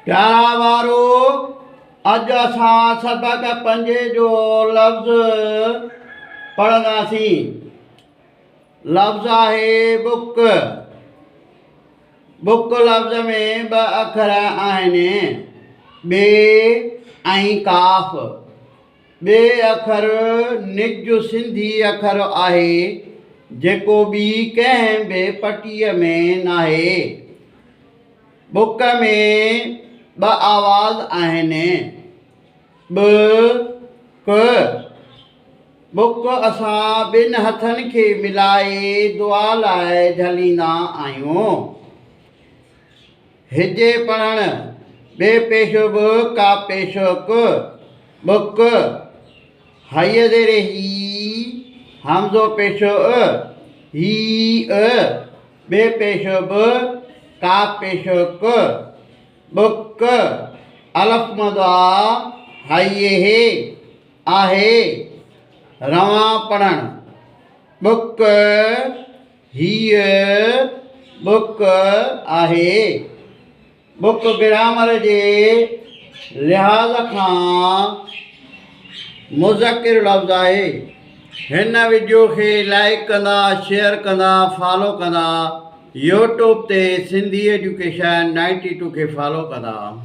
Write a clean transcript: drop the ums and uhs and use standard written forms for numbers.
प्यारा वारो अज असां सबक पंजे जो लफ़्ज़ पढ़ंदासीं। लफ़्ज़ आहे बुक। बुक लफ़्ज़ में ॿ अखर आहिनि, ॿे ऐं काफ़। ॿे अखर निज सिंधी अखर आहे जेको ॿी कंहिं बि पटीअ में नाहे। बुक में ॿ आवाज़ आहिनि, ब क। बुक असां ॿिनि हथनि खे मिलाए दुआ लाइ झलींदा आहियूं। हिजे पढ़णु ॿे पेशो ब का पेशो क। बुक हय ज़ेरे ही हमज़ो पेशो अ ही अ ॿे पेशो ब का पेशो क। बुक अलफ मदा हय हे आहे रवां पढ़णु। बुक हीअ बुक आहे। बुक ग्रामर जे लिहाज़ खां मुज़किर लफ़्ज़ आहे। हिन वीडियो खे लाइक कंदा, शेयर कंदा, फॉलो कंदा। यूट्यूब ते सिंधी एजुकेशन 92 खे फॉलो कंदा।